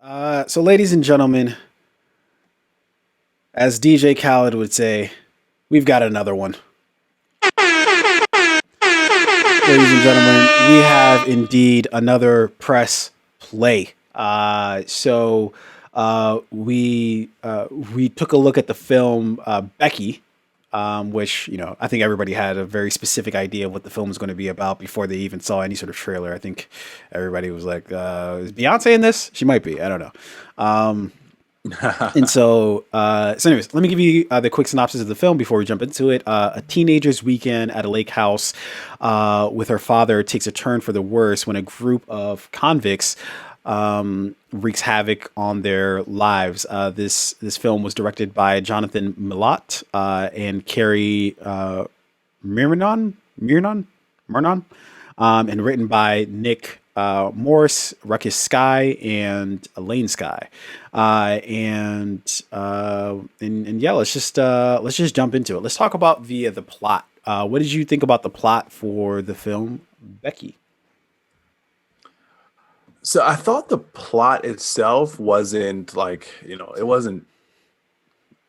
So, ladies and gentlemen, as DJ Khaled would say, we've got another one. Ladies and gentlemen, we have indeed another press play. We took a look at the film Becky, which I think everybody had a very specific idea of what the film was going to be about before they even saw any sort of trailer. I think everybody was like, "Is Beyonce in this? She might be. I don't know." Um, anyways, let me give you the quick synopsis of the film before we jump into it. A teenager's weekend at a lake house with her father takes a turn for the worse when a group of convicts wreaks havoc on their lives. This film was directed by Jonathan Milott and Carrie Mirnon, and written by Nick Morris, Ruckus Sky, and Elaine Sky. And yeah, let's just jump into it. Let's talk about the plot. What did you think about the plot for the film Becky? So I thought the plot itself wasn't it wasn't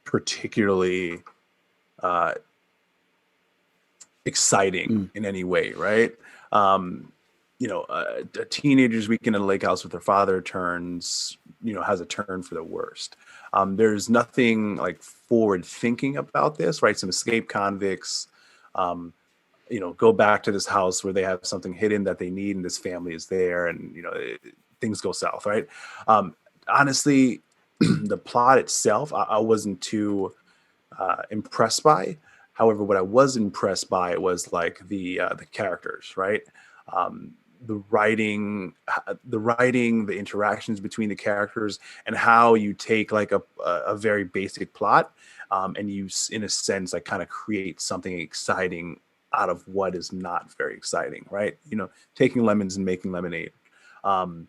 particularly uh, exciting Mm, in any way, right? Um, a teenager's weekend in a lake house with her father has a turn for the worst. There's nothing like forward thinking about this, right? Some escaped convicts, um, go back to this house where they have something hidden that they need, and this family is there, and things go south, right? Honestly, the plot itself, I wasn't too impressed by. However, what I was impressed by was like the characters, right? Um, the interactions between the characters, and how you take like a very basic plot, and in a sense, like kind of create something exciting out of what is not very exciting, right? Taking lemons and making lemonade. Um,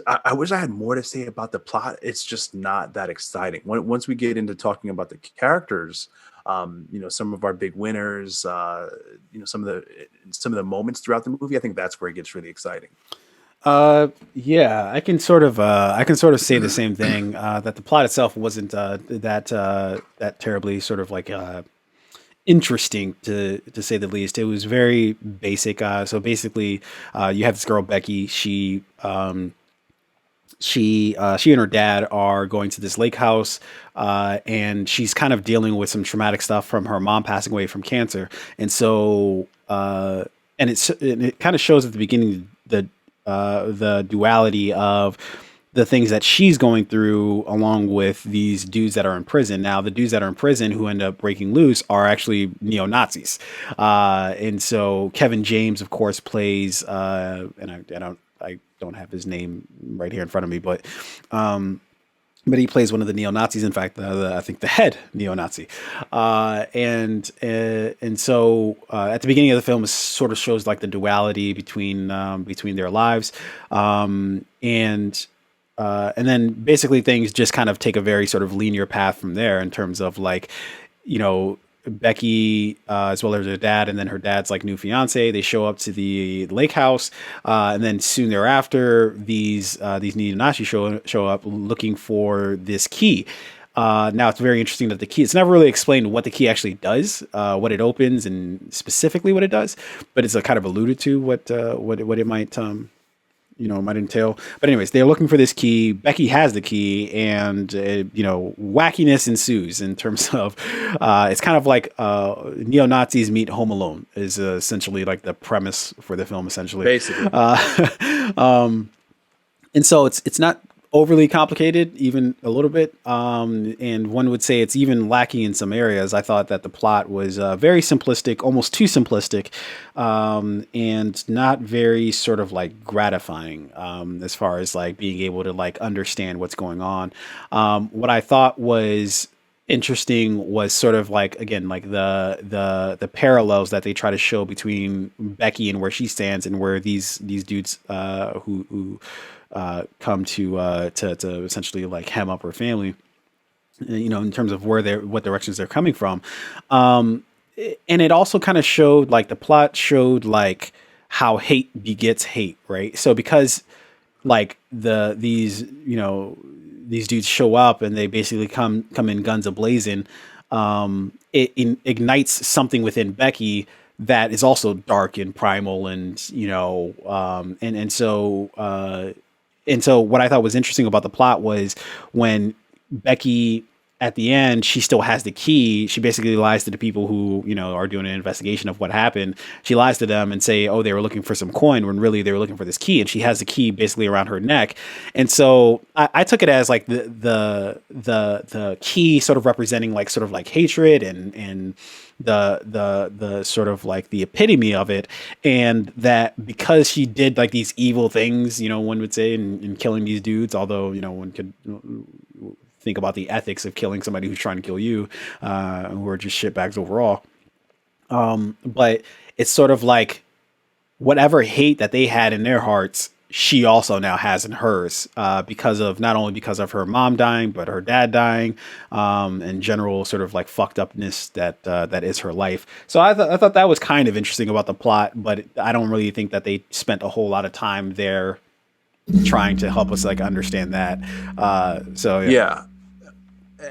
I wish I had more to say about the plot. It's just not that exciting. Once we get into talking about the characters, some of our big winners, some of the moments throughout the movie, I think that's where it gets really exciting. yeah, I can sort of say the same thing. That the plot itself wasn't that terribly sort of like interesting to say the least. It was very basic. So basically, you have this girl Becky. She and her dad are going to this lake house, and she's kind of dealing with some traumatic stuff from her mom passing away from cancer, and it kind of shows at the beginning the duality of the things that she's going through along with these dudes that are in prison. Now, the dudes that are in prison who end up breaking loose are actually neo Nazis. And so Kevin James, of course, plays, I don't have his name right here in front of me, but he plays one of the neo Nazis. In fact, I think the head neo Nazi, at the beginning of the film, it sort of shows like the duality between their lives, and then basically things just kind of take a very sort of linear path from there in terms of like, you know, Becky, as well as her dad, and then her dad's like new fiance. They show up to the lake house, and then soon thereafter, these neo-Nazis show up looking for this key. Now it's very interesting that the key. It's never really explained what the key actually does, what it opens, and specifically what it does. But it's kind of alluded to what it might might entail. But anyways, they're looking for this key. Becky has the key, and wackiness ensues in terms of it's kind of like neo Nazis meet Home Alone is essentially like the premise for the film, essentially. Basically. And so it's not overly complicated, even a little bit. And one would say it's even lacking in some areas. I thought that the plot was very simplistic, almost too simplistic, and not very sort of like gratifying, as far as like being able to like understand what's going on. What I thought was interesting was sort of like, again, like the parallels that they try to show between Becky and where she stands and where these dudes who come to essentially like hem up her family, in terms of what directions they're coming from. Um, and it also kind of showed like the plot showed like how hate begets hate, right? So because like these dudes show up and they basically come in guns a blazing. It ignites something within Becky that is also dark and primal, and and so what I thought was interesting about the plot was when Becky at the end, she still has the key. She basically lies to the people who, are doing an investigation of what happened. She lies to them and say, "Oh, they were looking for some coin," when really they were looking for this key. And she has the key basically around her neck. And so I took it as like the key sort of representing like sort of like hatred and the sort of like the epitome of it, and that because she did like these evil things, one would say, in killing these dudes, although one could think about the ethics of killing somebody who's trying to kill you, who are just shitbags overall. But it's sort of like whatever hate that they had in their hearts, she also now has in hers, because of not only because of her mom dying, but her dad dying, and general sort of like fucked upness that is her life. So I thought that was kind of interesting about the plot, but I don't really think that they spent a whole lot of time there trying to help us like understand that. So yeah. Yeah.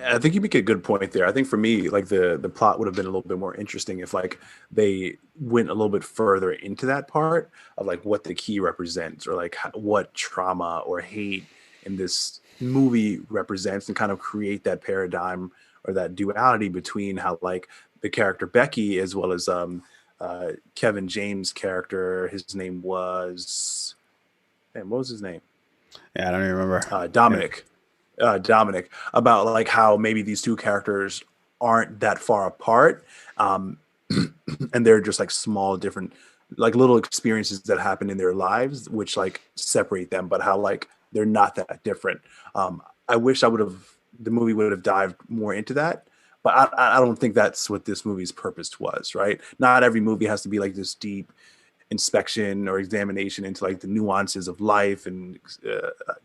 I think you make a good point there. I think for me, like the plot would have been a little bit more interesting if like they went a little bit further into that part of like what the key represents, or like what trauma or hate in this movie represents, and kind of create that paradigm or that duality between how like the character Becky, as well as Kevin James' character. His name was, man, what was his name? Yeah, I don't even remember. Yeah. Dominic. Dominic, about like how maybe these two characters aren't that far apart, um, and they're just like small, different, like little experiences that happen in their lives, which like separate them, but how like they're not that different. I wish the movie would have dived more into that, but I don't think that's what this movie's purpose was. Right? Not every movie has to be like this deep inspection or examination into like the nuances of life and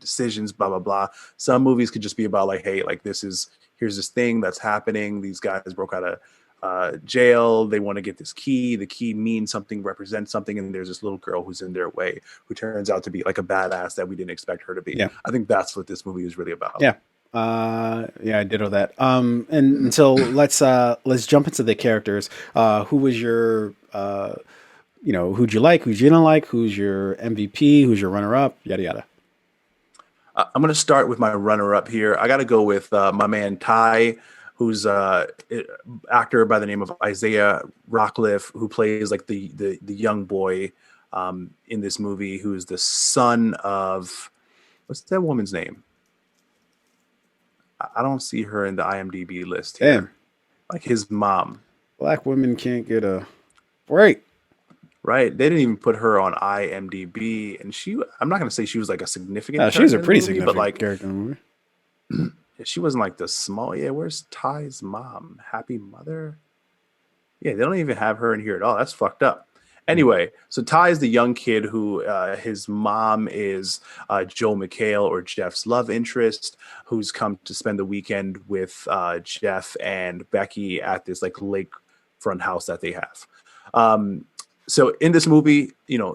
decisions, blah blah blah. Some movies could just be about like, hey, like here's this thing that's happening. These guys broke out of jail. They want to get this key. The key means something, represents something, and there's this little girl who's in their way who turns out to be like a badass that we didn't expect her to be. Yeah. I think that's what this movie is really about. Yeah. Yeah, I ditto that. And so let's jump into the characters. Who was your who'd you like, who'd you didn't like, who's your MVP, who's your runner up, yada yada. I'm going to start with my runner-up here. I got to go with my man Ty, who's actor by the name of Isaiah Rockcliffe, who plays like the young boy in this movie, who's the son of, what's that woman's name? I don't see her in the IMDb list here. Damn, Like his mom, black women can't get a break. right? They didn't even put her on IMDb, and I'm not going to say she was like a significant She was character a in the pretty movie, but significant like character in the movie. she wasn't like the small. Yeah, where's Ty's mom? Happy Mother? Yeah, they don't even have her in here at all. That's fucked up. Anyway, so Ty is the young kid who his mom is Joe McHale, or Jeff's love interest, who's come to spend the weekend with Jeff and Becky at this like lakefront house that they have. So in this movie,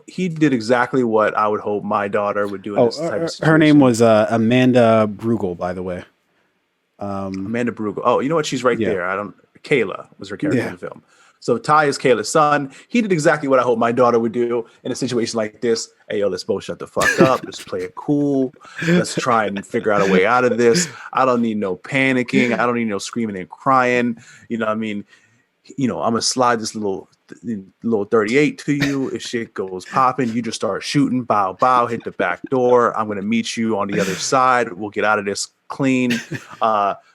he did exactly what I would hope my daughter would do in Oh, this type of her name situation. was Amanda Brugel, by the way. Amanda Brugel. Oh, you know what? She's right Yeah. there. Kayla was her character in Yeah. the film. So Ty is Kayla's son. He did exactly what I hope my daughter would do in a situation like this. Hey, yo, let's both shut the fuck up. Let's play it cool. Let's try and figure out a way out of this. I don't need no panicking. I don't need no screaming and crying. You know what I mean? I'm gonna slide this little 38 to you. If shit goes popping, you just start shooting, bow bow, hit the back door. I'm gonna meet you on the other side. We'll get out of this clean.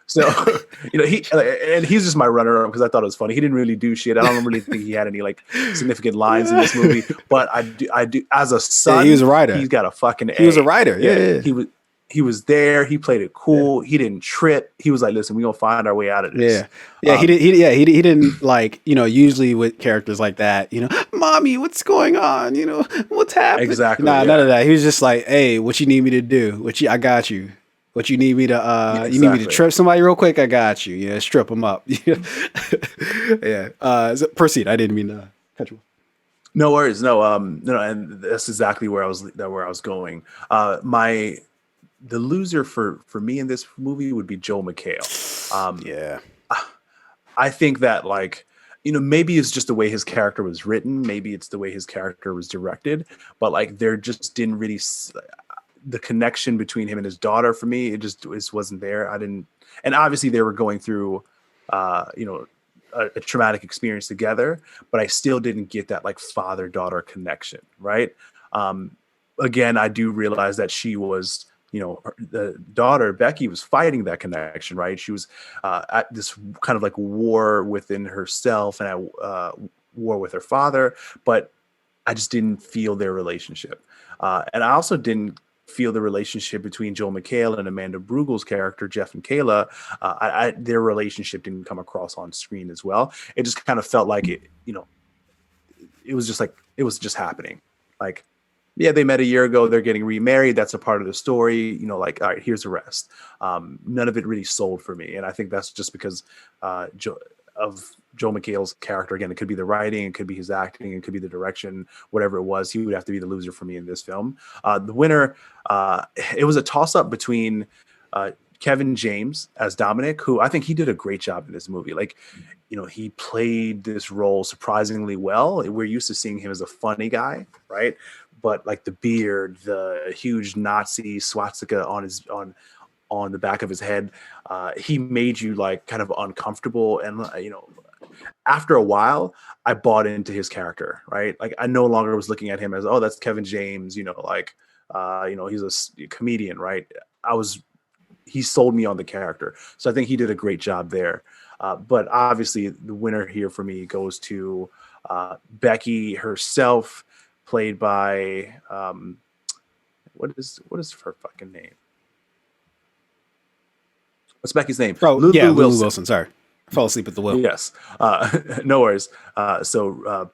So he's just my runner up because I thought it was funny. He didn't really do shit. I don't really think he had any like significant lines in this movie, but I do as a Yeah, son, he was a writer. he's got a fucking He was a A. writer. Yeah. He was there. He played it cool. He didn't trip. He was like, "Listen, we're gonna find our way out of this." Yeah. Yeah. He didn't like, usually with characters like that, mommy, what's going on? What's happening? Exactly. Nah, none Yeah. of that. He was just like, hey, what you need me to do? I got you. What you need me to, Yeah, you need me to exactly. trip somebody real quick? I got you. Yeah. Strip them up. Yeah. So proceed. I didn't mean to cut you off. No worries. No, no, and that's exactly where I was going. My The loser for me in this movie would be Joel McHale. Um, Yeah. I think that, like, maybe it's just the way his character was written, maybe it's the way his character was directed, but like there just didn't really the connection between him and his daughter for me, it just wasn't there. I didn't, and obviously they were going through, you know, a traumatic experience together, but I still didn't get that like father daughter connection, right? Um, Again, I do realize that she was, the daughter Becky was fighting that connection, right? She was at this kind of like war within herself and at war with her father, but I just didn't feel their relationship. And I also didn't feel the relationship between Joel McHale and Amanda Bruegel's character, Jeff and Kayla. Their relationship didn't come across on screen as well. It just kind of felt like it was just like, it was just happening. Like, yeah, they met a year ago. They're getting remarried. That's a part of the story. Like, all right, here's the rest. None of it really sold for me, and I think that's just because of Joel McHale's character. Again, it could be the writing, it could be his acting, it could be the direction. Whatever it was, he would have to be the loser for me in this film. The winner, it was a toss up between Kevin James as Dominic, who I think he did a great job in this movie. Like, he played this role surprisingly well. We're used to seeing him as a funny guy, right? But like the beard, the huge Nazi swastika on the back of his head, he made you like kind of uncomfortable. And after a while, I bought into his character, right? Like I no longer was looking at him as, oh, that's Kevin James, like he's a comedian, right? I was He sold me on the character. So I think he did a great job there. But obviously, the winner here for me goes to Becky herself, played by what is her fucking name? What's Becky's name? Oh yeah, Lulu Lulu Wilson. Wilson. Sorry, I fell asleep at the wheel. Yes, no worries.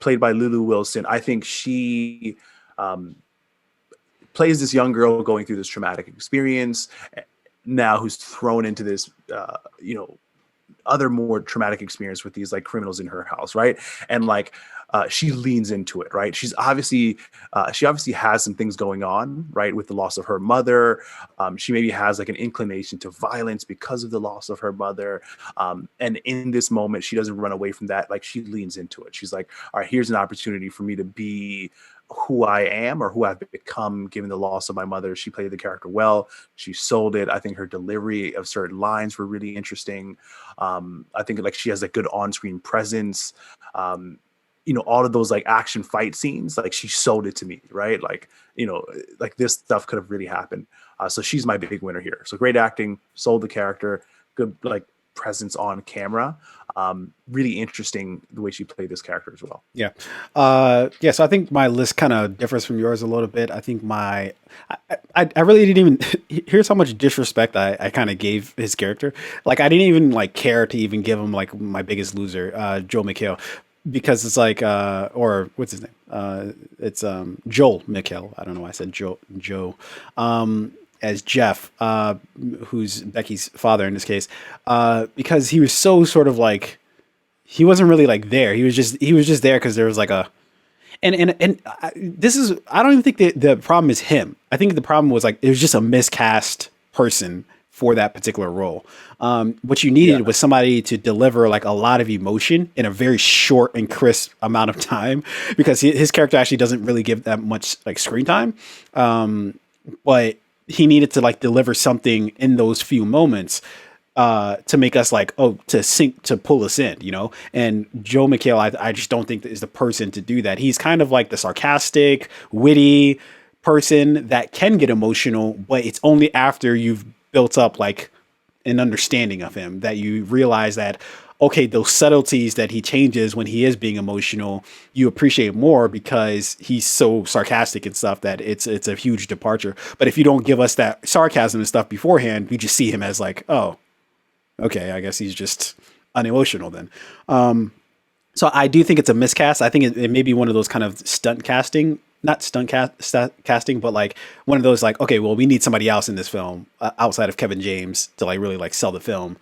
Played by Lulu Wilson. I think she um, plays this young girl going through this traumatic experience now, who's thrown into this, other more traumatic experience with these like criminals in her house, right? And like she leans into it, right? She obviously has some things going on, right, with the loss of her mother. She maybe has like an inclination to violence because of the loss of her mother. And in this moment, she doesn't run away from that. Like she leans into it. She's like, all right, here's an opportunity for me to be who I am or who I've become given the loss of my mother. She played the character well. She sold it. I think her delivery of certain lines were really interesting. I think like she has a good on-screen presence. All of those like action fight scenes, like she sold it to me, right? Like, like this stuff could have really happened. So she's my big winner here. So great acting, sold the character, good like presence on camera. Really interesting the way she played this character as well. Yeah. Yeah. So I think my list kind of differs from yours a little bit. I think I really didn't even, here's how much disrespect I kind of gave his character. Like, I didn't even like care to even give him like my biggest loser, Joel McHale, because it's like, or what's his name? It's, Joel McHale. I don't know why I said Joe, as Jeff, who's Becky's father in this case, because he was so sort of like, he wasn't really like there. He was just there because there was like a this is, I don't even think the problem is him. I think the problem was like it was just a miscast person for that particular role. What you Yeah. needed was somebody to deliver like a lot of emotion in a very short and crisp amount of time, because his character actually doesn't really give that much like screen time. But he needed to like deliver something in those few moments to make us like, oh, to pull us in, And Joe McHale, I just don't think is the person to do that. He's kind of like the sarcastic, witty person that can get emotional, but it's only after you've built up like an understanding of him that you realize that, okay, those subtleties that he changes when he is being emotional, you appreciate more because he's so sarcastic and stuff that it's a huge departure. But if you don't give us that sarcasm and stuff beforehand, we just see him as like, oh, okay, I guess he's just unemotional then. So I do think it's a miscast. I think it may be one of those kind of stunt casting, not casting, but like one of those like, okay, well, we need somebody else in this film outside of Kevin James to like really like sell the film.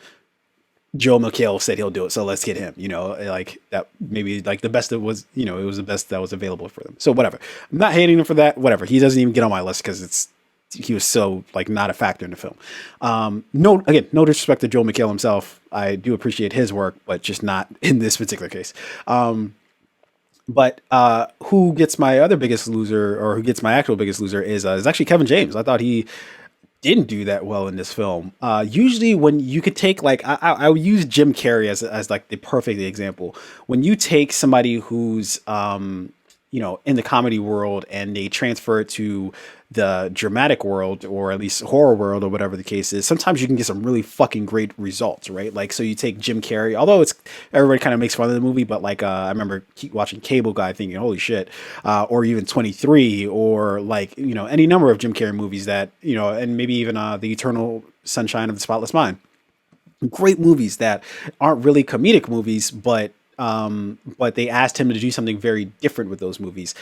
Joe McHale said he'll do it, so let's get him. You know, like that maybe like the best that was, you know, it was the best that was available for them. So whatever. I'm not hating him for that. Whatever. He doesn't even get on my list because he was so like not a factor in the film. No, again, no disrespect to Joe McHale himself. I do appreciate his work, but just not in this particular case. But who gets my other biggest loser, or who gets my actual biggest loser, is actually Kevin James. I thought he didn't do that well in this film. Usually, when you could take like I would use Jim Carrey as like the perfect example. When you take somebody who's you know, in the comedy world and they transfer it to the dramatic world, or at least horror world, or whatever the case is, sometimes you can get some really fucking great results, right? Like, so you take Jim Carrey, although it's everybody kind of makes fun of the movie, but like I remember keep watching Cable Guy thinking, holy shit, or even 23, or like, you know, any number of Jim Carrey movies that, you know, and maybe even The Eternal Sunshine of the Spotless Mind. Great movies that aren't really comedic movies, but they asked him to do something very different with those movies.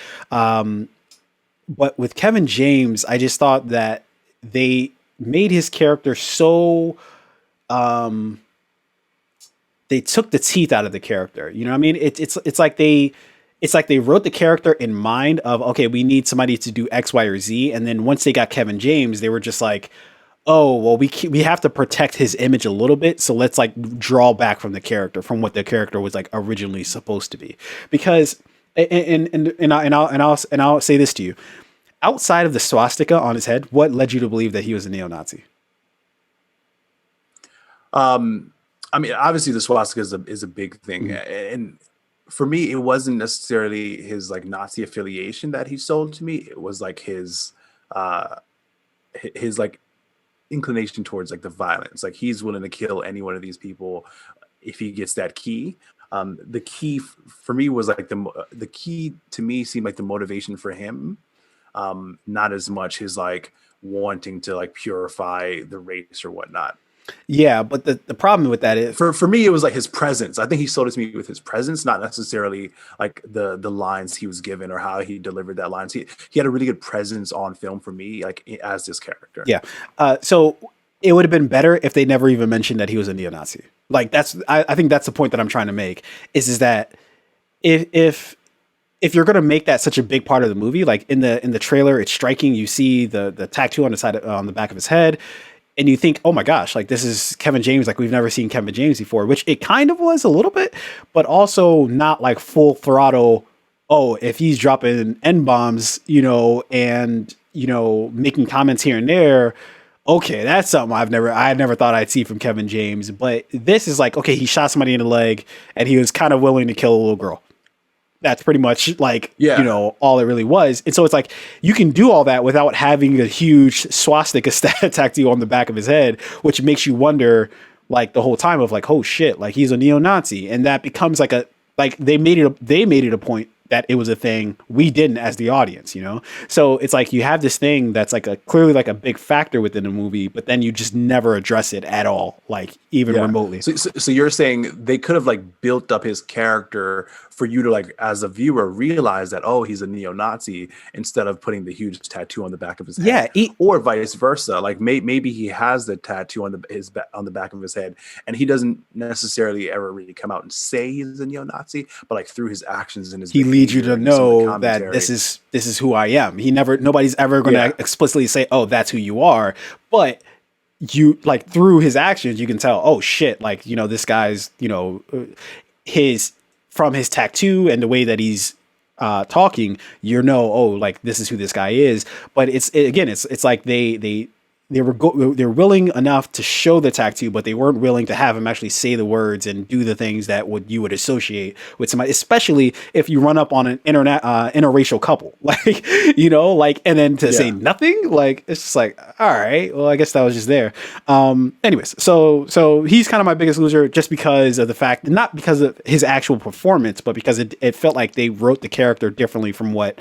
But with Kevin James, I just thought that they made his character so they took the teeth out of the character. You know what I mean? It's like they wrote the character in mind of, okay, we need somebody to do X, Y, or Z, and then once they got Kevin James, they were just like, oh well, we have to protect his image a little bit, so let's like draw back from the character, from what the character was like originally supposed to be. Because I'll say this to you, outside of the swastika on his head, what led you to believe that he was a neo-Nazi? I mean, obviously the swastika is a big thing, and for me, it wasn't necessarily his like Nazi affiliation that he sold to me. It was like his like inclination towards like the violence. Like he's willing to kill any one of these people if he gets that key. The key for me was like the key to me seemed like the motivation for him, not as much his like wanting to like purify the race or whatnot. Yeah, but the problem with that is, For me, it was like his presence. I think he sold it to me with his presence, not necessarily like the lines he was given or how he delivered that lines. He had a really good presence on film for me, like as this character. yeah. So it would have been better if they never even mentioned that he was a neo-Nazi. Like I think that's the point that I'm trying to make, is that if you're going to make that such a big part of the movie, like in the trailer, it's striking. You see the tattoo on the side on the back of his head, and you think, oh my gosh, like this is Kevin James, like we've never seen Kevin James before, which it kind of was a little bit, but also not like full throttle. Oh, if he's dropping N bombs, you know, and you know, making comments here and there, okay, that's something I never thought I'd see from Kevin James. But this is like, okay, he shot somebody in the leg, and he was kind of willing to kill a little girl. That's pretty much like, you Yeah. know, all it really was. And so it's like, you can do all that without having a huge swastika tattoo on the back of his head, which makes you wonder like the whole time of like, oh shit, like he's a neo-Nazi. And that becomes like they made it a point that it was a thing we didn't as the audience, you know? So it's like you have this thing that's like clearly like a big factor within the movie, but then you just never address it at all, like even remotely. So you're saying they could have like built up his character for you to like as a viewer realize that, oh, he's a neo-Nazi, instead of putting the huge tattoo on the back of his head. Yeah, Or vice versa. Like maybe he has the tattoo on the back of his head, and he doesn't necessarily ever really come out and say he's a neo-Nazi, but like through his actions and his he leads you to behavior and some of the know that commentary. this is who I am. Nobody's ever going to explicitly say, "Oh, that's who you are," but you like through his actions, you can tell, "Oh shit!" Like, you know, this guy's, you know, his from his tattoo and the way that he's talking, you know, oh, like this is who this guy is. But it's like they're willing enough to show the tattoo, but they weren't willing to have him actually say the words and do the things that you would associate with somebody, especially if you run up on an interracial couple, like, you know, like, and then to say nothing, like, it's just like, all right, well, I guess that was just there. Anyways, so he's kind of my biggest loser, just because of the fact, not because of his actual performance, but because it felt like they wrote the character differently from what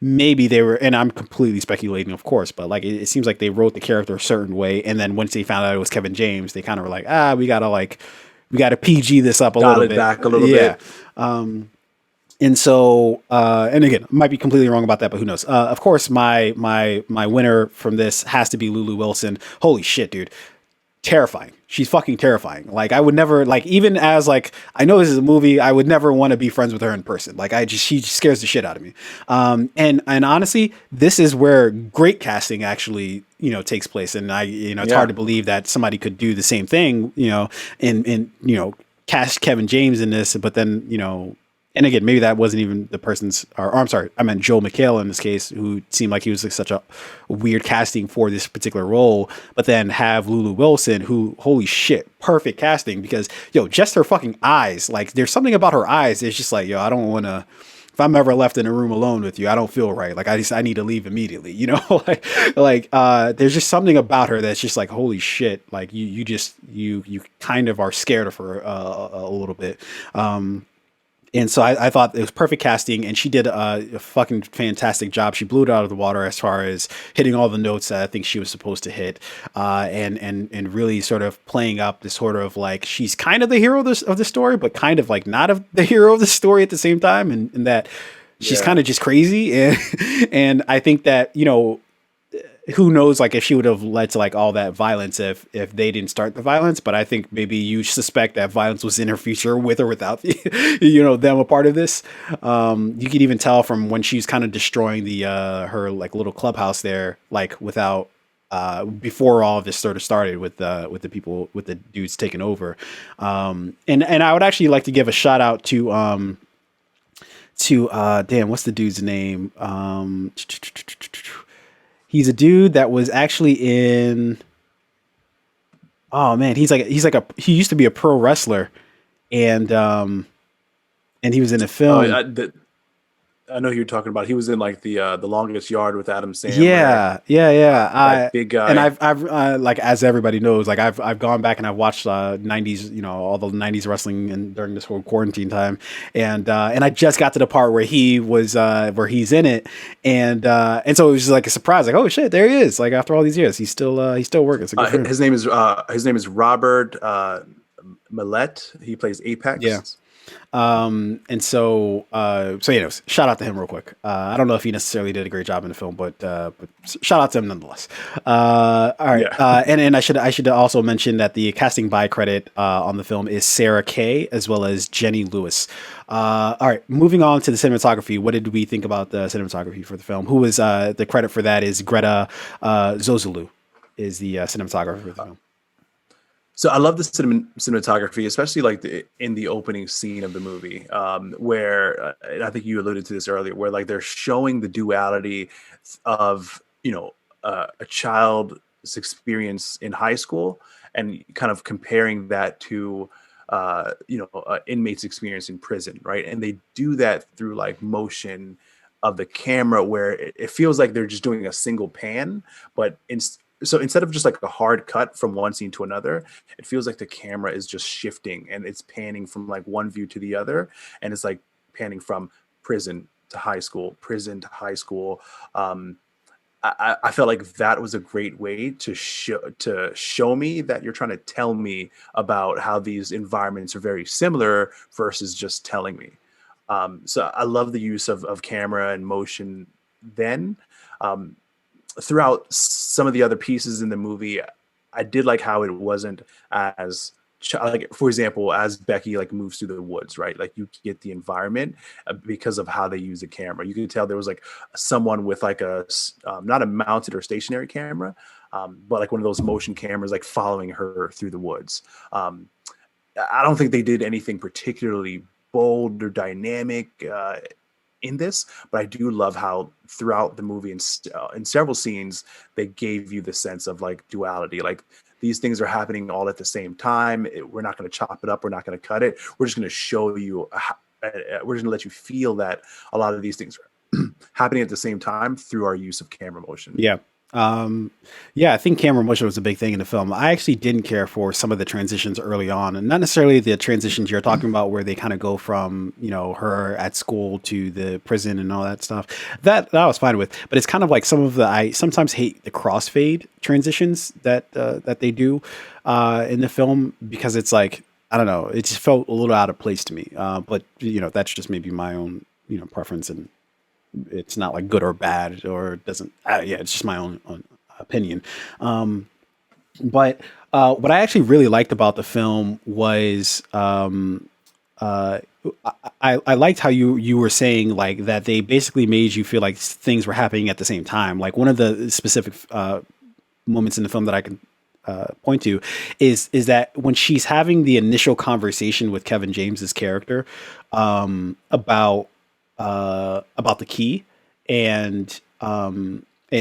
maybe they were, and I'm completely speculating, of course, but like it seems like they wrote the character a certain way, and then once they found out it was Kevin James, they kind of were like, we gotta PG this up a little bit, back a little bit. And so, and again, I might be completely wrong about that, but who knows? Of course, my winner from this has to be Lulu Wilson. Holy shit, dude! terrifying. She's fucking terrifying. Like I would never like even as like I know this is a movie, I would never want to be friends with her in person. Like I just she scares the shit out of me. And honestly, this is where great casting actually takes place. And it's hard Yeah. to believe that somebody could do the same thing. In cast Kevin James in this, but then and again, maybe that wasn't even the person's, or I'm sorry, I meant Joel McHale in this case, who seemed like he was like such a weird casting for this particular role. But then have Lulu Wilson, who, holy shit, perfect casting because, just her fucking eyes. Like, there's something about her eyes. It's just like, I don't want to. If I'm ever left in a room alone with you, I don't feel right. Like I need to leave immediately. There's just something about her that's just like, holy shit. Like you kind of are scared of her a little bit. And so I thought it was perfect casting, and she did a fucking fantastic job. She blew it out of the water as far as hitting all the notes that I think she was supposed to hit, and really sort of playing up this sort of like she's kind of the hero of the story, but kind of like not of the hero of the story at the same time, and that she's Yeah. kind of just crazy, and I think that who knows like if she would have led to like all that violence if they didn't start the violence, but I think maybe you suspect that violence was in her future with or without them a part of this. You can even tell from when she's kind of destroying the her like little clubhouse there, like without before all of this sort of started with the people with the dudes taking over. And I would actually like to give a shout out to damn, what's the dude's name? He's a dude that was actually in. Oh man, he used to be a pro wrestler, and and he was in a Oh, film. I know who you're talking about. He was in like the Longest Yard with Adam Sandler. Yeah, yeah, yeah. That big And guy. I've like as everybody knows, like I've gone back and I've watched '90s, all the '90s wrestling and during this whole quarantine time, and I just got to the part where he was where he's in it, and so it was just like a surprise, like oh shit, there he is. Like after all these years, he's still working. So good for him. His name is Robert Millette. He plays Yeah. Apex. And so shout out to him real quick. I don't know if he necessarily did a great job in the film, but shout out to him nonetheless. All right. Yeah. And I should also mention that the casting by credit on the film is Sarah Kay as well as Jenny Lewis. All right, moving on to the cinematography. What did we think about the cinematography for the film? Who was the credit for that is Greta Zozulu is the cinematographer for the film. So I love the cinematography, especially like in the opening scene of the movie, where and I think you alluded to this earlier, where like they're showing the duality of a child's experience in high school and kind of comparing that to inmate's experience in prison, right? And they do that through like motion of the camera, where it feels like they're just doing a single pan, but so instead of just like a hard cut from one scene to another, it feels like the camera is just shifting and it's panning from like one view to the other, and it's like panning from prison to high school, prison to high school. I felt like that was a great way to show me that you're trying to tell me about how these environments are very similar versus just telling me. So I love the use of camera and motion then. Throughout some of the other pieces in the movie, I did like how it wasn't as like, for example, as Becky like moves through the woods, right? Like you get the environment because of how they use the camera. You could tell there was like someone with like not a mounted or stationary camera, but like one of those motion cameras, like following her through the woods. I don't think they did anything particularly bold or dynamic in this, but I do love how throughout the movie in several scenes they gave you the sense of like duality, like these things are happening all at the same time. We're not going to chop it up, we're not going to cut it, we're just going to show you we're just going to let you feel that a lot of these things are happening at the same time through our use of camera motion. Yeah. Yeah, I think camera motion was a big thing in the film. I actually didn't care for some of the transitions early on, and not necessarily the transitions you're talking about where they kind of go from, her at school to the prison and all that stuff. That I was fine with, but it's kind of like I sometimes hate the crossfade transitions that they do in the film because it's like, I don't know, it just felt a little out of place to me. But that's just maybe my own, preference, and it's not like good or bad or it doesn't yeah, it's just my own opinion. But what I actually really liked about the film was uh, I liked how you were saying like that they basically made you feel like things were happening at the same time. Like one of the specific moments in the film that I can point to is that when she's having the initial conversation with Kevin James's character about the key and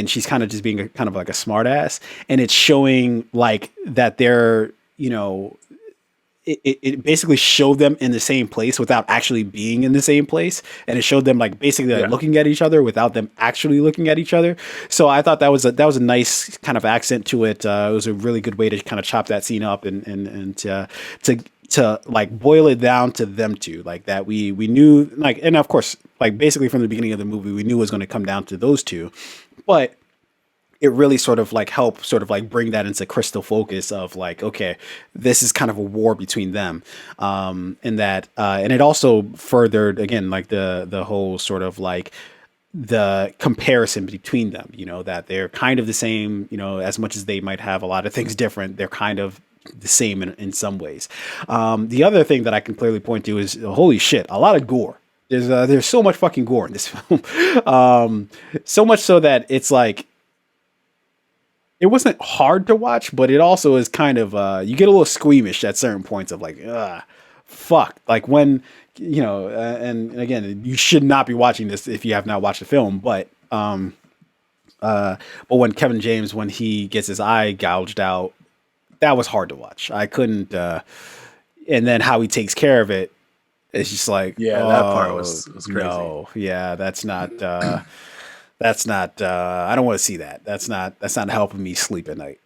she's kind of just being kind of like a smartass, and it's showing like that they're it basically showed them in the same place without actually being in the same place, and it showed them like basically like Yeah. looking at each other without them actually looking at each other. So I thought that was a nice kind of accent to it. It was a really good way to kind of chop that scene up and to like boil it down to them two, like that we knew, like, and of course like basically from the beginning of the movie we knew it was going to come down to those two, but it really sort of like helped sort of like bring that into crystal focus of like, okay, this is kind of a war between them. And that, and it also furthered again, like the whole sort of like the comparison between them, that they're kind of the same, as much as they might have a lot of things different, they're kind of the same in some ways. The other thing that I can clearly point to is holy shit, a lot of gore. There's so much fucking gore in this film. So much so that it's like, it wasn't hard to watch, but it also is kind of you get a little squeamish at certain points of like, fuck, like when and again, you should not be watching this if you have not watched the film, but when Kevin James, when he gets his eye gouged out, that was hard to watch. I couldn't, and then how he takes care of it, it's just like, Yeah, that part oh was crazy. no, yeah, that's not. That's not I don't want to see that. That's not helping me sleep at night.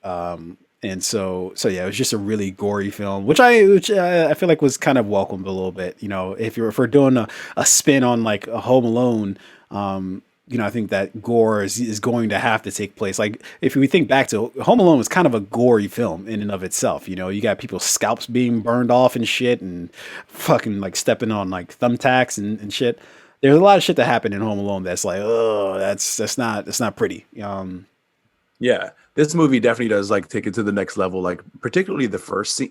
And so yeah, it was just a really gory film, which I feel like was kind of welcomed a little bit. If we're doing a spin on like a Home Alone, I think that gore is going to have to take place. Like if we think back to Home Alone, was kind of a gory film in and of itself. You got people's scalps being burned off and shit, and fucking like stepping on like thumbtacks and shit. There's a lot of shit that happened in Home Alone that's like, oh, that's not pretty. Yeah, this movie definitely does like take it to the next level. Like particularly the first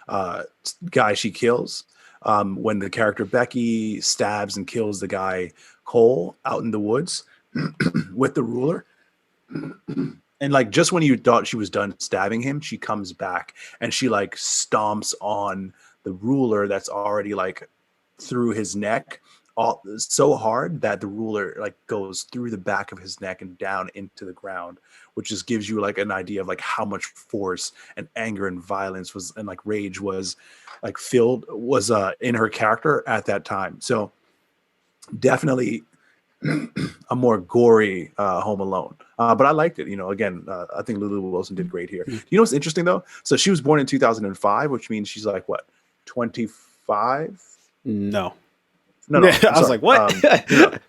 guy she kills, when the character Becky stabs and kills the guy Cole out in the woods with the ruler. And like just when you thought she was done stabbing him, she comes back and she like stomps on the ruler that's already like through his neck, all so hard that the ruler like goes through the back of his neck and down into the ground, which just gives you like an idea of like how much force and anger and violence was and like rage was like filled was in her character at that time. So definitely a more gory Home Alone. But I liked it. Again, I think Lulu Wilson did great here. You know what's interesting though? So she was born in 2005, which means she's like what, 25? No. No, no. I was Sorry. like, what?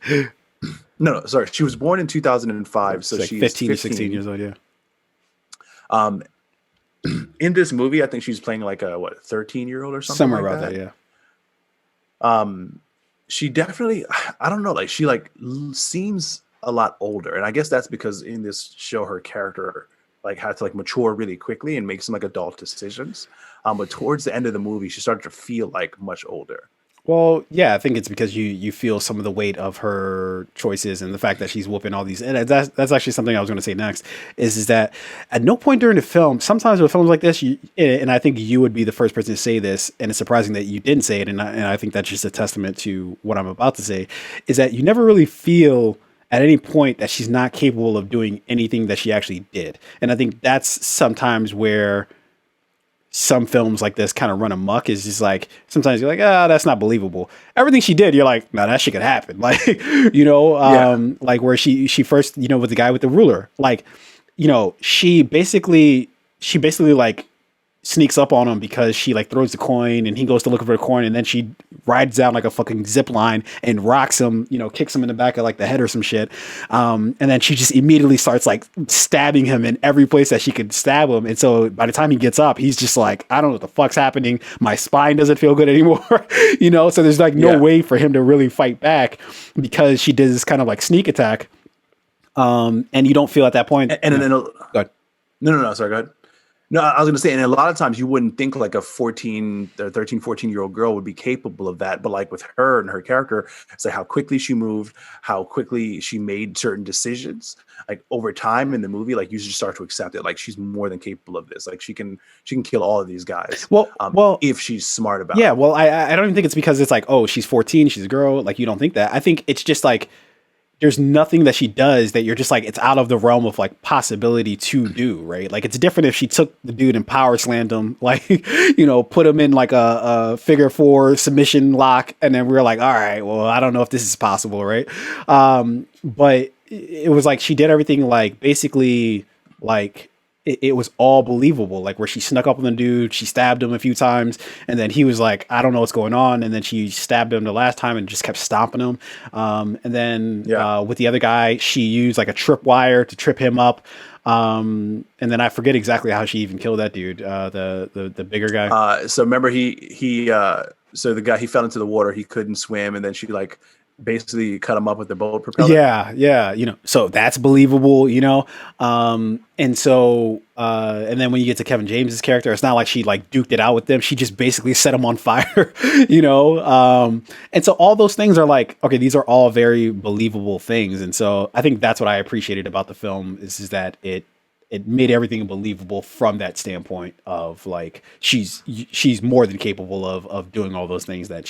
No, sorry. She was born in 2005, so It's like she's 15 to 15. 16 years old, yeah. Um, in this movie, I think she's playing like a 13-year-old or something Somewhere like around that. there, yeah. She definitely, I don't know, like she like seems a lot older, and I guess that's because in this show her character like had to like mature really quickly and make some like adult decisions. But towards the end of the movie, she started to feel like much older. Well, yeah, I think it's because you feel some of the weight of her choices and the fact that she's whooping all these. And that's actually something I was going to say next. Is that at no point during the film, sometimes with films like this, and I think you would be the first person to say this, and it's surprising that you didn't say it, and I think that's just a testament to what I'm about to say, is that you never really feel at any point that she's not capable of doing anything that she actually did. And I think that's sometimes where some films like this kind of run amok, is just like sometimes you're like, that's not believable. Everything she did, you're like, no, that shit could happen. Like, Yeah, like where she first, with the guy with the ruler, like, she basically like sneaks up on him because she like throws the coin and he goes to look for the coin, and then she rides down like a fucking zip line and rocks him, kicks him in the back of like the head or some shit. And then she just immediately starts like stabbing him in every place that she could stab him. And so by the time he gets up, he's just like, I don't know what the fuck's happening. My spine doesn't feel good anymore. So there's like no yeah, way for him to really fight back because she did this kind of like sneak attack. And you don't feel at that point. and then Go ahead. no, sorry, go ahead. No, I was going to say, and a lot of times you wouldn't think like a 14 or 13, 14-year-old girl would be capable of that. But like with her and her character, it's like how quickly she moved, how quickly she made certain decisions. Like over time in the movie, like you just start to accept it. Like she's more than capable of this. Like she can kill all of these guys Well, if she's smart about yeah. it. Well, I don't even think it's because it's like, oh, she's 14, she's a girl. Like you don't think that. I think it's just like there's nothing that she does that you're just like it's out of the realm of like possibility to do, right? Like it's different if she took the dude and power slammed him, like put him in like a figure four submission lock, and then we were like, all right, well, I don't know if this is possible, right? But it was like she did everything like basically like it was all believable, like where she snuck up on the dude, she stabbed him a few times, and then he was like, I don't know what's going on, and then she stabbed him the last time and just kept stomping him. And then Yeah. with the other guy, she used like a tripwire to trip him up. And then I forget exactly how she even killed that dude, the bigger guy. So remember so the guy, he fell into the water, he couldn't swim, and then she like basically cut him up with the boat propeller. Yeah, yeah, so that's believable, and so and then when you get to Kevin James's character, it's not like she like duked it out with them. She just basically set him on fire, and so all those things are like, okay, these are all very believable things, and so I think that's what I appreciated about the film is that it made everything believable from that standpoint of like she's more than capable of doing all those things that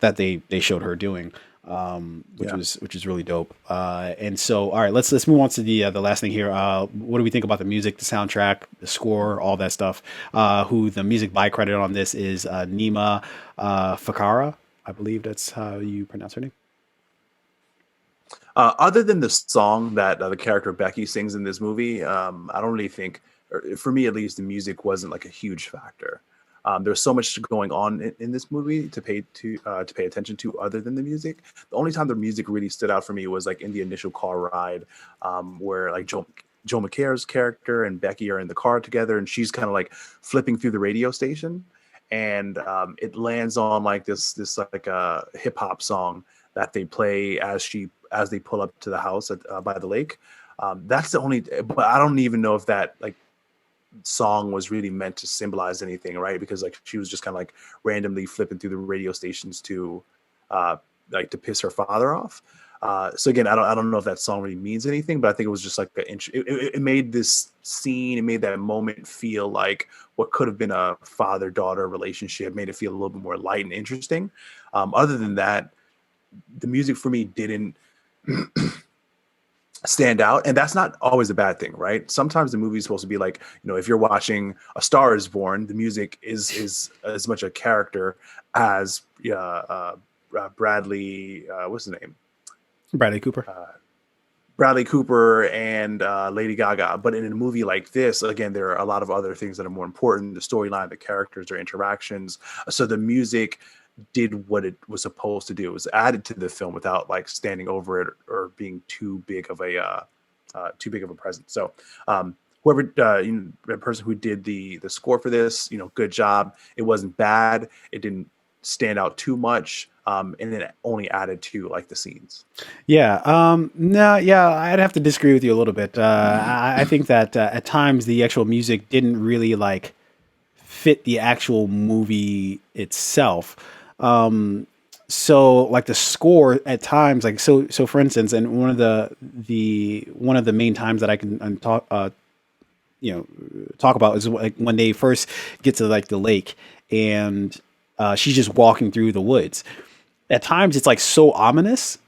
that they showed her doing, Yeah. which is really dope. And so all right, let's move on to the last thing here. What do we think about the music, the soundtrack, the score, all that stuff? Who the music by credit on this is Nima Fakara, I believe that's how you pronounce her name. Other than the song that the character Becky sings in this movie, I don't really think, or for me at least, the music wasn't like a huge factor. There's so much going on in this movie to pay attention to other than the music. The only time the music really stood out for me was like in the initial car ride, where like Joe McHale's character and Becky are in the car together, and she's kind of like flipping through the radio station, and it lands on like this like a hip hop song that they play as they pull up to the house by the lake. That's the only, but I don't even know if that like song was really meant to symbolize anything, right? Because like she was just kind of like randomly flipping through the radio stations to uh like to piss her father off. So again, I don't know if that song really means anything, but I think it was just like it made this scene, it made that moment feel like what could have been a father-daughter relationship, made it feel a little bit more light and interesting. Other than that, the music for me didn't stand out, and that's not always a bad thing, right? Sometimes the movie is supposed to be like, if you're watching A Star Is Born, the music is as much a character as Bradley, what's his name, Bradley Cooper. Bradley Cooper and Lady Gaga. But in a movie like this, again, there are a lot of other things that are more important: the storyline, the characters, their interactions. So the music did what it was supposed to do. It was added to the film without like standing over it or being too big of a presence. So whoever the person who did the score for this, good job. It wasn't bad. It didn't stand out too much. And then it only added to like the scenes. Yeah. No. Yeah. I'd have to disagree with you a little bit. I think that at times the actual music didn't really like fit the actual movie itself. So like the score at times, like so for instance, and one of the main times that I can talk about is like when they first get to like the lake and she's just walking through the woods. At times it's like so ominous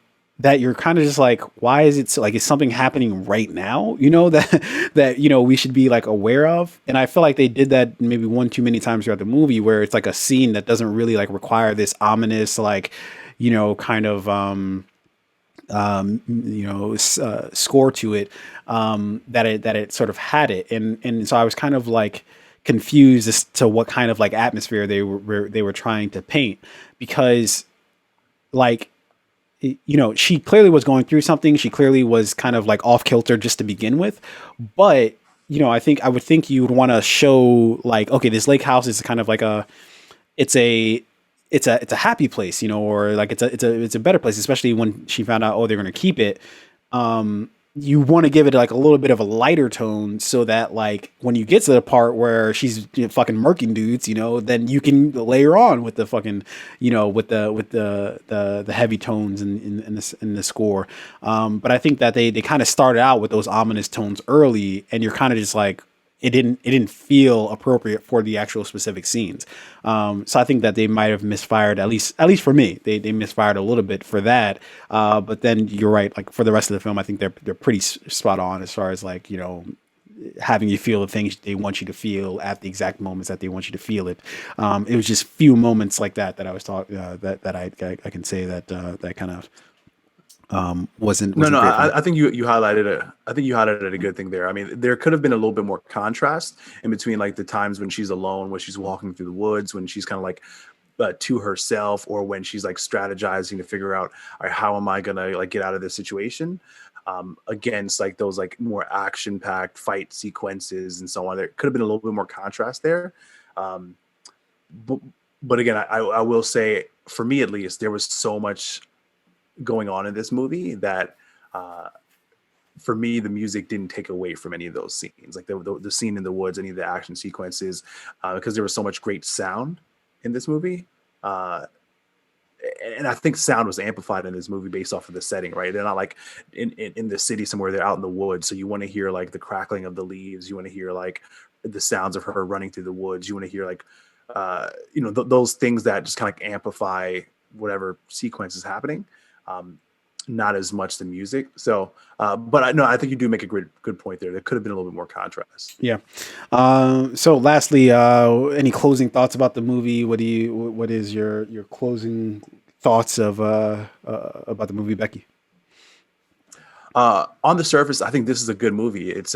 that you're kind of just like, why is it so, like, is something happening right now? That we should be like aware of. And I feel like they did that maybe one too many times throughout the movie, where it's like a scene that doesn't really like require this ominous like, kind of score to it, that it sort of had it, and so I was kind of like confused as to what kind of like atmosphere they were trying to paint, because like she clearly was going through something. She clearly was kind of like off kilter just to begin with. But, I would think you would want to show like, okay, this lake house is kind of like it's a, it's a happy place, or like it's a better place, especially when she found out, oh, they're going to keep it. you want to give it like a little bit of a lighter tone so that like when you get to the part where she's fucking murking dudes, then you can layer on with the fucking, with the heavy tones in the score. But I think that they kind of started out with those ominous tones early, and you're kind of just like, it didn't feel appropriate for the actual specific scenes. So I think that they might have misfired, at least for me. They misfired a little bit for that. But then you're right. Like for the rest of the film, I think they're pretty spot on as far as like having you feel the things they want you to feel at the exact moments that they want you to feel it. It was just few moments like that I was talking that I can say that that kind of No, wasn't no, great for me. I think you highlighted a I think you highlighted a good thing there. I mean, there could have been a little bit more contrast in between like the times when she's alone, when she's walking through the woods, when she's kind of like to herself, or when she's like strategizing to figure out, all right, how am I gonna like get out of this situation? Against like those like more action packed fight sequences and so on. There could have been a little bit more contrast there. Um, but, but again, I will say, for me at least, there was so much going on in this movie that uh, for me, the music didn't take away from any of those scenes, like the scene in the woods, any of the action sequences, because there was so much great sound in this movie. Uh, and I think sound was amplified in this movie based off of the setting, right? They're not like in the city somewhere; they're out in the woods. So you want to hear like the crackling of the leaves. You want to hear like the sounds of her running through the woods. You want to hear like those things that just kind of like amplify whatever sequence is happening. Um, Not as much the music. So, but I think you do make a great good point there. There could have been a little bit more contrast. Yeah. So lastly, any closing thoughts about the movie? What is your closing thoughts of about the movie, Becky? On the surface, I think this is a good movie. It's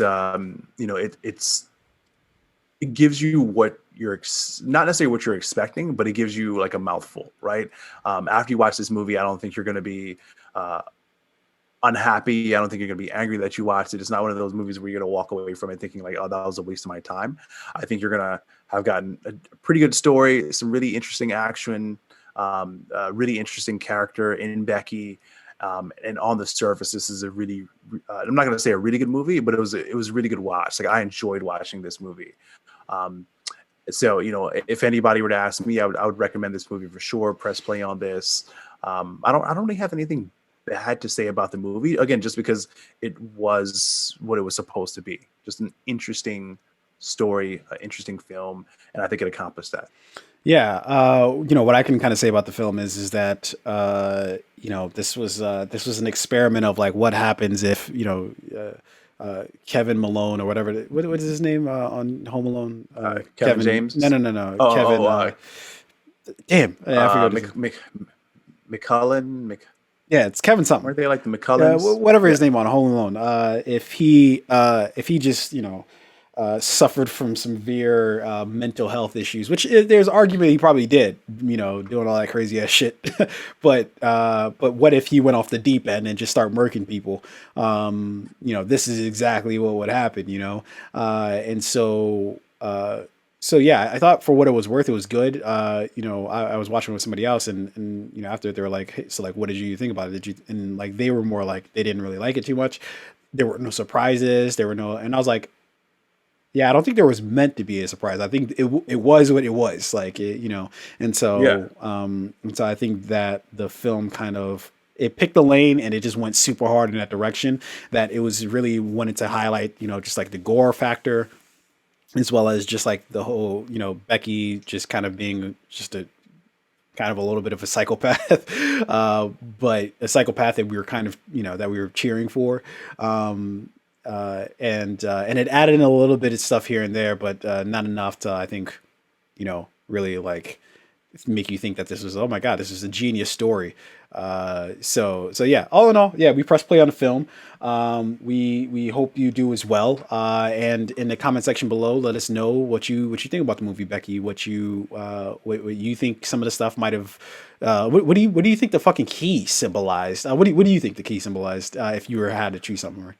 it gives you what you're not necessarily what you're expecting, but it gives you like a mouthful, right? After you watch this movie, I don't think you're going to be uh, unhappy. I don't think you're going to be angry that you watched it. It's not one of those movies where you're going to walk away from it thinking like, oh, that was a waste of my time. I think you're going to have gotten a pretty good story, some really interesting action, really interesting character in Becky. And on the surface, this is a really, I'm not going to say a really good movie, but it was a really good watch. Like I enjoyed watching this movie. Um, so, if anybody were to ask me, I would recommend this movie for sure. Press play on this. I don't really have anything bad to say about the movie. Again, just because it was what it was supposed to be, just an interesting story, an interesting film, and I think it accomplished that. Yeah, what I can kind of say about the film is that this was an experiment of like what happens if Kevin Malone or whatever what is his name on Home Alone, Kevin Kevin, no, James. no, no, no, Oh, Kevin, damn, I forgot his name. McCullen. Yeah, it's Kevin something. Weren't they like the McCullens? Whatever Yeah. his name on Home Alone. If he just suffered from severe mental health issues, which there's argument he probably did, doing all that crazy ass shit. But what if he went off the deep end and just start murking people? This is exactly what would happen. And so. So yeah, I thought for what it was worth, it was good. I was watching with somebody else, and after they were like, hey, so like, what did you think about it? Did you and like they were more like they didn't really like it too much. There were no surprises. There were no, and I was like, yeah, I don't think there was meant to be a surprise. I think it was what it was, like and Yeah. so I think that the film kind of it picked the lane and it just went super hard in that direction. That it was really wanted to highlight, just like the gore factor as well as just like the whole, Becky just kind of being just a kind of a little bit of a psychopath, but a psychopath that we were kind of, that we were cheering for. And it added in a little bit of stuff here and there, but not enough to, I think, really like make you think that this was, oh my god, this is a genius story. So yeah, all in all, yeah, we press play on the film. We hope you do as well. And in the comment section below, let us know what you think about the movie, Becky. What you think some of the stuff might have. What do you think the fucking key symbolized? What do you think the key symbolized? If you were had to choose something, right?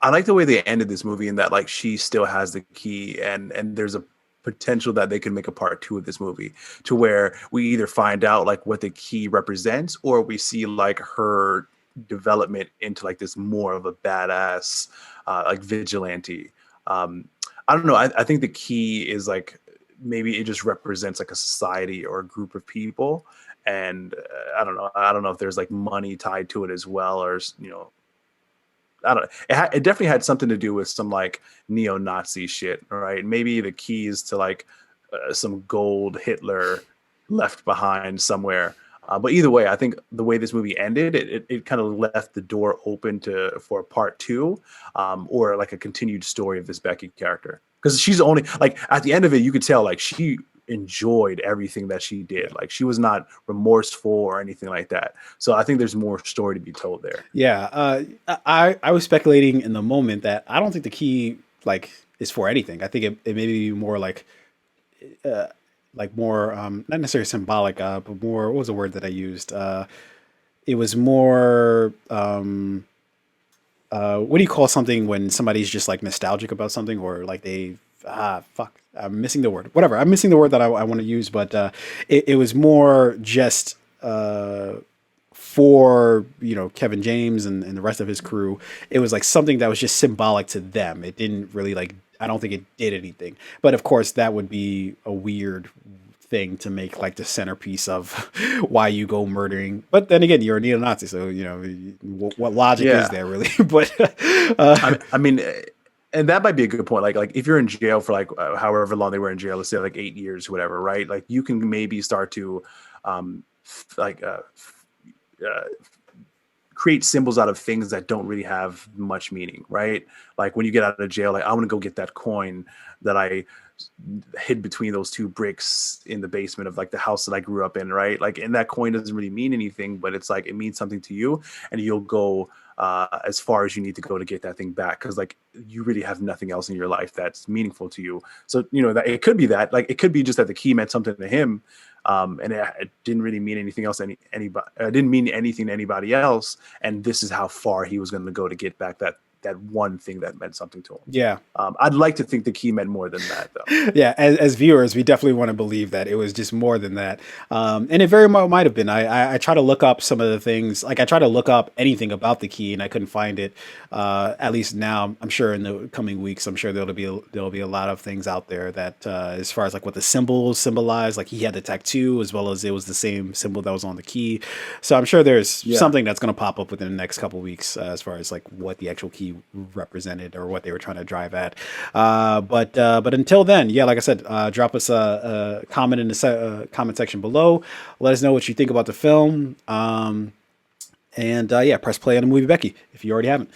I like the way they ended this movie in that like she still has the key, and there's a potential that they could make a part two of this movie to where we either find out like what the key represents, or we see like her development into like this more of a badass like vigilante. um I don't know, I think the key is like maybe it just represents like a society or a group of people. And I don't know if there's like money tied to it as well, or I don't know. It definitely had something to do with some like neo-Nazi shit, right? Maybe the keys to like some gold Hitler left behind somewhere. But either way, I think the way this movie ended, it kind of left the door open to for part two, or like a continued story of this Becky character. Because she's only like at the end of it, you could tell like she enjoyed everything that she did. Like she was not remorseful or anything like that. So I think there's more story to be told there. Yeah, I was speculating in the moment that I don't think the key like is for anything. I think it may be more like more not necessarily symbolic, but more, what was the word that I used? It was more what do you call something when somebody's just like nostalgic about something, or like they fuck, I'm missing the word. Whatever, I'm missing the word that I want to use, but it was more just for Kevin James and the rest of his crew. It was like something that was just symbolic to them. It didn't really like, I don't think it did anything. But of course, that would be a weird thing to make like the centerpiece of why you go murdering. But then again, you're a neo-Nazi, so what logic is Yeah. there really? But uh, I mean, and that might be a good point. Like if you're in jail for like however long they were in jail, let's say like 8 years, whatever, right? Like you can maybe start to, um, like uh, create symbols out of things that don't really have much meaning, right? Like when you get out of jail, like I want to go get that coin that I hid between those two bricks in the basement of like the house that I grew up in, right? Like, and that coin doesn't really mean anything, but it's like it means something to you, and you'll go as far as you need to go to get that thing back because like you really have nothing else in your life that's meaningful to you. So that it could be that, like it could be just that the key meant something to him, and it didn't really mean anything else. Anybody didn't mean anything to anybody else, and this is how far he was going to go to get back that one thing that meant something to him. yeah. I'd like to think the key meant more than that, though. Yeah, as viewers, we definitely want to believe that it was just more than that, and it very well might have been. I try to look up some of the things, like I try to look up anything about the key, and I couldn't find it. At least now, I'm sure in the coming weeks, I'm sure there'll be a lot of things out there that, as far as like what the symbols symbolize, like he had the tattoo as well as it was the same symbol that was on the key. So I'm sure there's Yeah. something that's going to pop up within the next couple of weeks, as far as like what the actual key represented or what they were trying to drive at. But until then, yeah, like I said, drop us a comment in the comment section below. Let us know what you think about the film. And yeah, press play on the movie Becky if you already haven't.